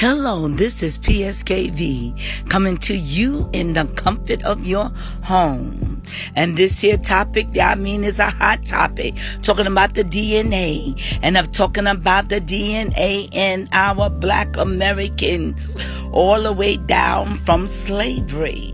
Hello, this is PSKV coming to you in the comfort of your home. And this here topic, is a hot topic. Talking about the DNA. And I'm talking about the DNA in our Black Americans all the way down from slavery.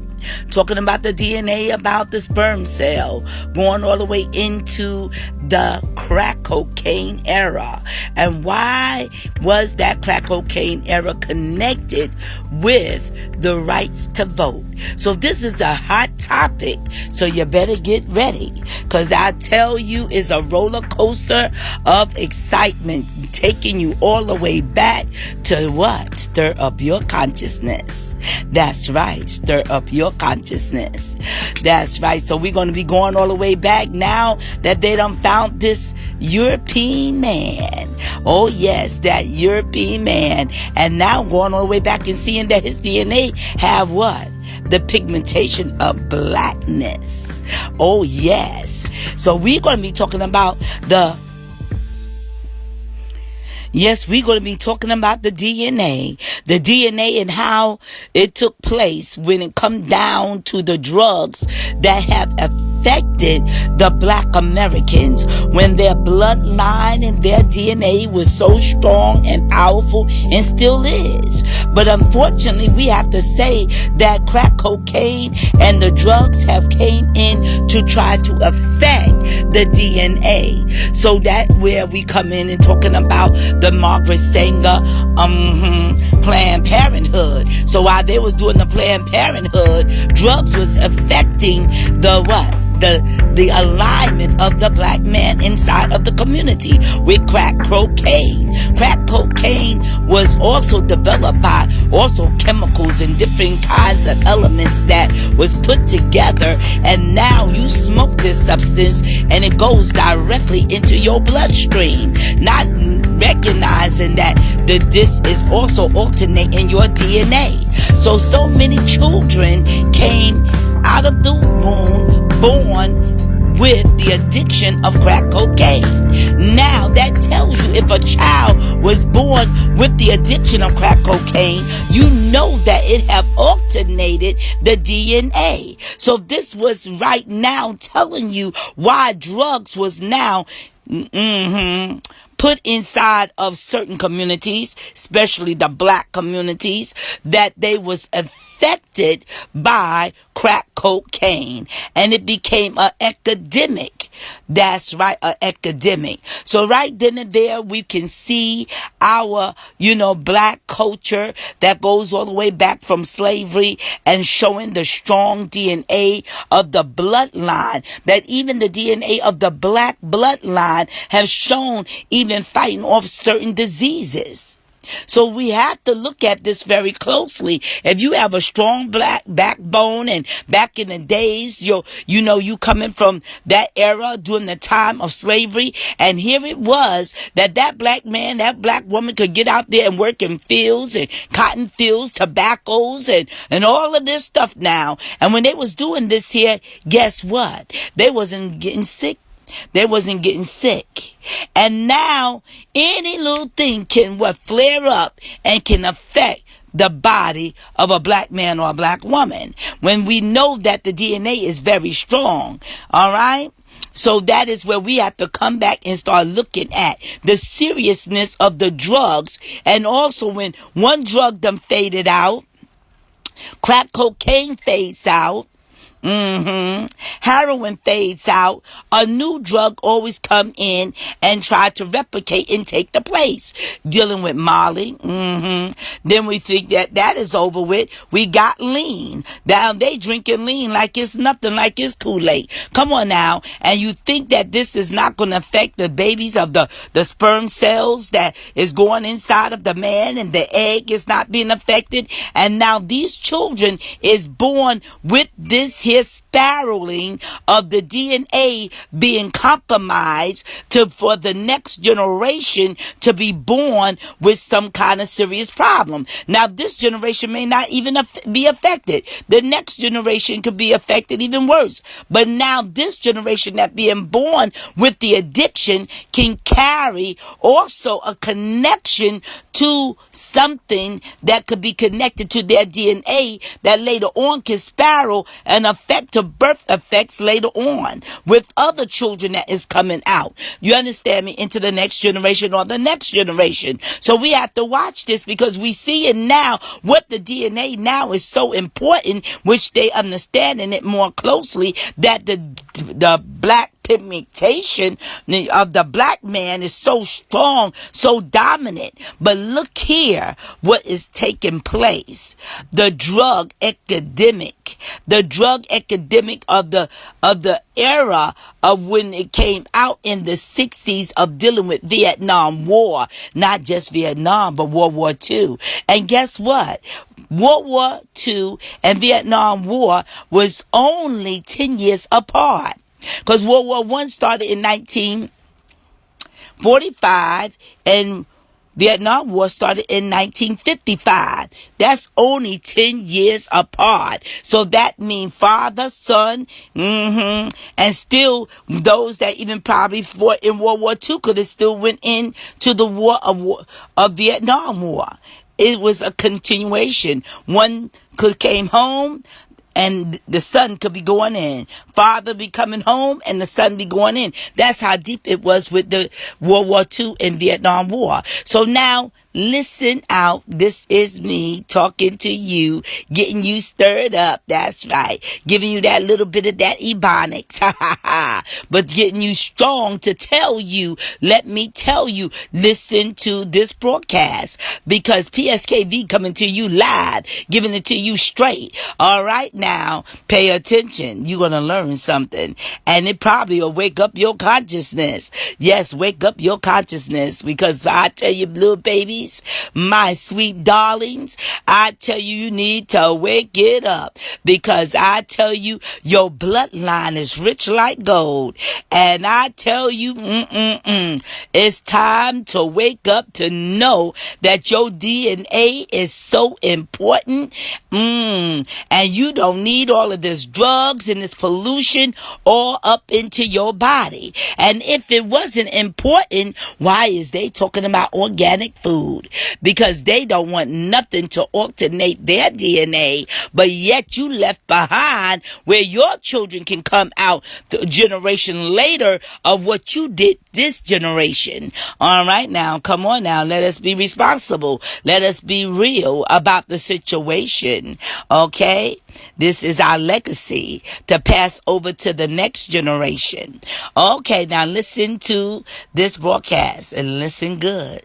Talking about the DNA about the sperm cell, going all the way into the crack cocaine era. And why was that crack cocaine era connected with the rights to vote? So this is a hot topic, so you better get ready, because I tell you, it's a roller coaster of excitement, taking you all the way back to what? Stir up your consciousness. That's right, stir up your consciousness. That's right. So we're going to be going all the way back now that they done found this European man. Oh yes, that European man. And now going all the way back and seeing that his DNA have what? The pigmentation of blackness. Oh yes. So we're going to be talking about we're going to be talking about the DNA and how it took place when it come down to the drugs that have affected the Black Americans, when their bloodline and their DNA was so strong and powerful and still is. But unfortunately, we have to say that crack cocaine and the drugs have came in to try to affect the DNA. So that where we come in and talking about the Margaret Sanger Planned Parenthood. So while they was doing the Planned Parenthood, drugs was affecting the what? The alignment of the black man inside of the community with crack cocaine. Crack cocaine was also developed by also chemicals and different kinds of elements that was put together, and now you smoke this substance and it goes directly into your bloodstream, not recognizing that this is also alternating your DNA. So many children came out of the womb born with the addiction of crack cocaine. Now that tells you, if a child was born with the addiction of crack cocaine, you know that it have alternated the DNA. So this was right now telling you why drugs was now put inside of certain communities, especially the black communities, that they was affected by crack cocaine, and it became an epidemic. That's right, an epidemic. So right then and there, we can see our, black culture that goes all the way back from slavery and showing the strong DNA of the bloodline, that even the DNA of the black bloodline have shown even fighting off certain diseases. So we have to look at this very closely. If you have a strong black backbone, and back in the days, you coming from that era during the time of slavery, and here it was that black man, that black woman could get out there and work in fields and cotton fields, tobaccos, and all of this stuff now. And when they was doing this here, guess what? They wasn't getting sick. They wasn't getting sick. And now any little thing can flare up and can affect the body of a black man or a black woman, when we know that the DNA is very strong. All right. So that is where we have to come back and start looking at the seriousness of the drugs. And also, when one drug done faded out, crack cocaine fades out, heroin fades out, a new drug always come in and try to replicate and take the place. Dealing with Molly, then we think that is over with. We got lean. Now they drinking lean like it's nothing, like it's Kool-Aid. Come on now. And you think that this is not going to affect the babies of the sperm cells that is going inside of the man, and the egg is not being affected. And now these children is born with this here spiraling of the DNA being compromised for the next generation to be born with some kind of serious problem. Now, this generation may not even be affected. The next generation could be affected even worse. But now this generation that being born with the addiction can carry also a connection to something that could be connected to their DNA that later on can spiral and affect the birth effects later on with other children that is coming out. You understand me? Into the next generation or the next generation. So we have to watch this because we see it now. What the DNA now is so important, which they understanding it more closely, that the black pigmentation of the black man is so strong, so dominant. But look here what is taking place. The drug epidemic of the era of when it came out in the 60s of dealing with Vietnam War, not just Vietnam, but World War II. And guess what? World War II and Vietnam War was only 10 years apart. Because World War I started in 1945 and Vietnam War started in 1955. That's only 10 years apart. So that means father, son, and still those that even probably fought in World War II could have still went into the war of Vietnam War. It was a continuation. One came home, and the son could be going in. Father be coming home and the son be going in. That's how deep it was with the World War II and Vietnam War. So now, listen out. This is me talking to you, getting you stirred up. That's right. Giving you that little bit of that ebonics. But getting you strong to tell you, let me tell you, listen to this broadcast. Because PSKV coming to you live, giving it to you straight. All right, now, pay attention. You're going to learn something. And it probably will wake up your consciousness. Yes, wake up your consciousness. Because I tell you, little babies, my sweet darlings, I tell you, you need to wake it up. Because I tell you, your bloodline is rich like gold. And I tell you, it's time to wake up to know that your DNA is so important. And you don't need all of this drugs and this pollution all up into your body. And if it wasn't important, why is they talking about organic food? Because they don't want nothing to alternate their DNA, but yet you left behind where your children can come out the generation later of what you did this generation. All right, now, come on now. Let us be responsible. Let us be real about the situation. Okay? This is our legacy to pass over to the next generation. Okay, now listen to this broadcast and listen good.